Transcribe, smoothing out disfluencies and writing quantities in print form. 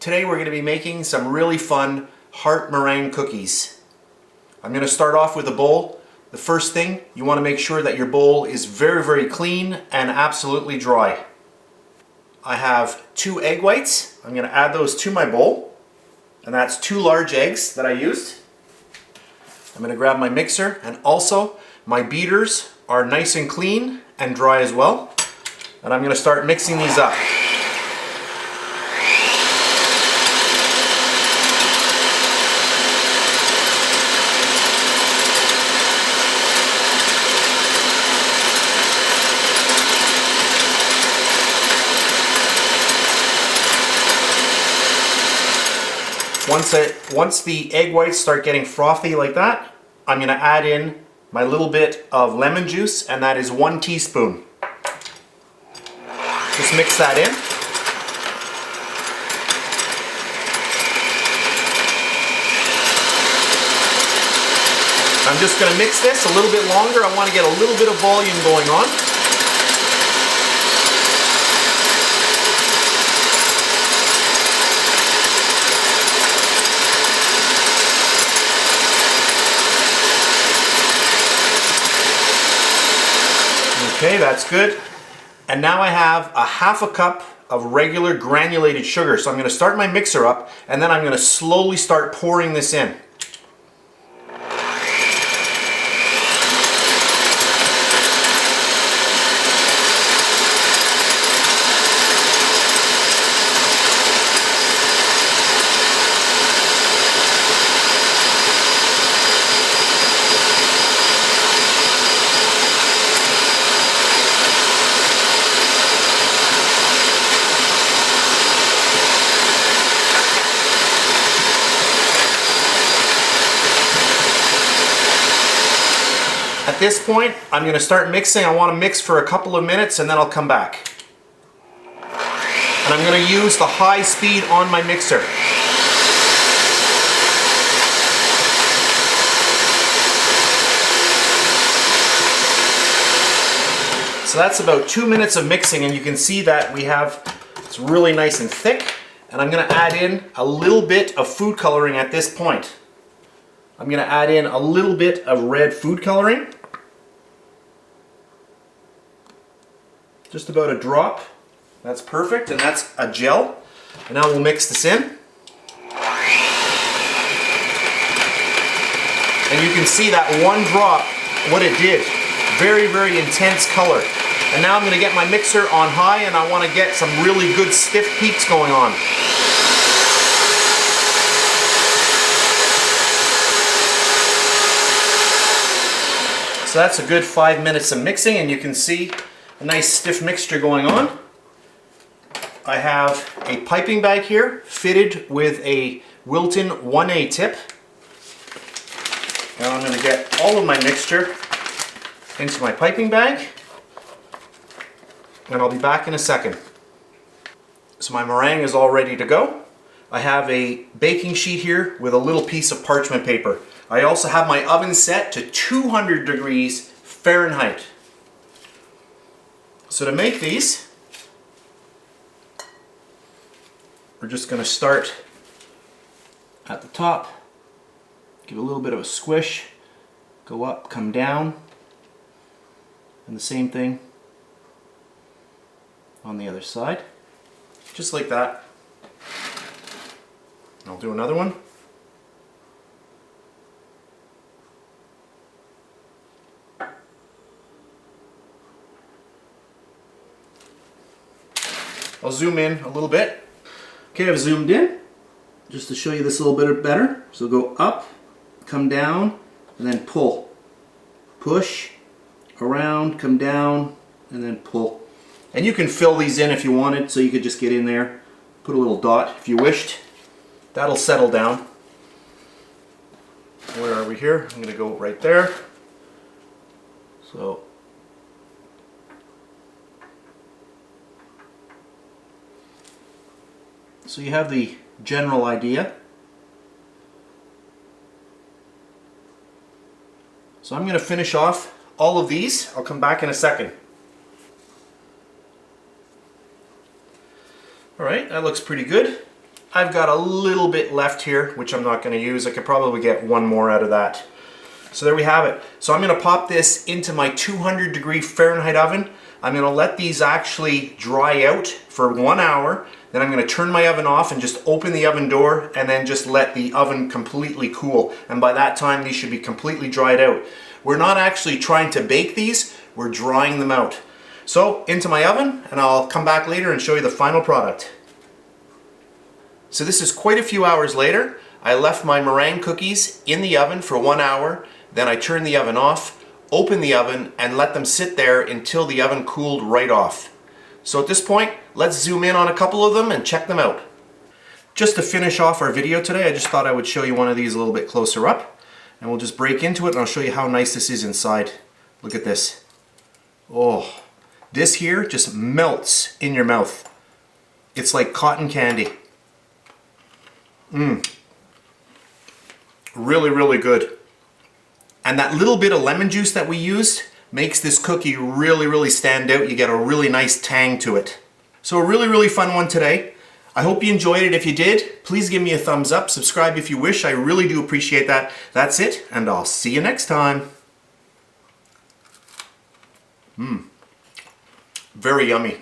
Today we're going to be making some really fun heart meringue cookies. I'm going to start off with a bowl. The first thing, you want to make sure that your bowl is very clean and absolutely dry. I have 2 egg whites. I'm going to add those to my bowl. And that's 2 large eggs that I used. I'm going to grab my mixer, and also my beaters are nice and clean and dry as well. And I'm going to start mixing these up. Once the egg whites start getting frothy like that, I'm going to add in my little bit of lemon juice, and that is 1 teaspoon. Just mix that in. I'm just going to mix this a little bit longer. I want to get a little bit of volume going on. Okay, that's good. And now I have a half a cup of regular granulated sugar. So I'm going to start my mixer up, and then I'm going to slowly start pouring this in. At this point, I'm going to start mixing. I want to mix for a couple of minutes, and then I'll come back. And I'm going to use the high speed on my mixer. So that's about 2 minutes of mixing, and you can see that it's really nice and thick. And I'm going to add in a little bit of food coloring at this point. I'm going to add in a little bit of red food coloring. Just about a drop. That's perfect, and that's a gel. And now we'll mix this in. And you can see that one drop, what it did. Very intense color. And now I'm going to get my mixer on high, and I want to get some really good stiff peaks going on. So that's a good 5 minutes of mixing, and you can see a nice stiff mixture going on. I have a piping bag here fitted with a Wilton 1A tip. Now I'm going to get all of my mixture into my piping bag, and I'll be back in a second. So my meringue is all ready to go. I have a baking sheet here with a little piece of parchment paper. I also have my oven set to 200 degrees Fahrenheit. So to make these, we're just going to start at the top, give a little bit of a squish, go up, come down, and the same thing on the other side, just like that. I'll do another one. I'll zoom in a little bit. Okay, I've zoomed in just to show you this a little bit better. So go up, come down, and then pull. Push, around, come down, and then pull. And you can fill these in if you wanted, so you could just get in there, put a little dot if you wished. That'll settle down. Where are we here? I'm going to go right there. So you have the general idea. So I'm going to finish off all of these. I'll come back in a second. Alright, that looks pretty good. I've got a little bit left here, which I'm not going to use. I could probably get one more out of that. So there we have it. So I'm going to pop this into my 200-degree Fahrenheit oven. I'm going to let these actually dry out for 1 hour. Then I'm going to turn my oven off and just open the oven door and then just let the oven completely cool. And by that time, these should be completely dried out. We're not actually trying to bake these, we're drying them out. So into my oven, and I'll come back later and show you the final product. So this is quite a few hours later. I left my meringue cookies in the oven for 1 hour. Then I turned the oven off, opened the oven, and let them sit there until the oven cooled right off. So at this point, let's zoom in on a couple of them and check them out. Just to finish off our video today, I just thought I would show you one of these a little bit closer up. And we'll just break into it and I'll show you how nice this is inside. Look at this. Oh, this here just melts in your mouth. It's like cotton candy. Really, really good. And that little bit of lemon juice that we used makes this cookie really, really stand out. You get a really nice tang to it. So a really, really fun one today. I hope you enjoyed it. If you did, please give me a thumbs up. Subscribe if you wish. I really do appreciate that. That's it, and I'll see you next time. Very yummy.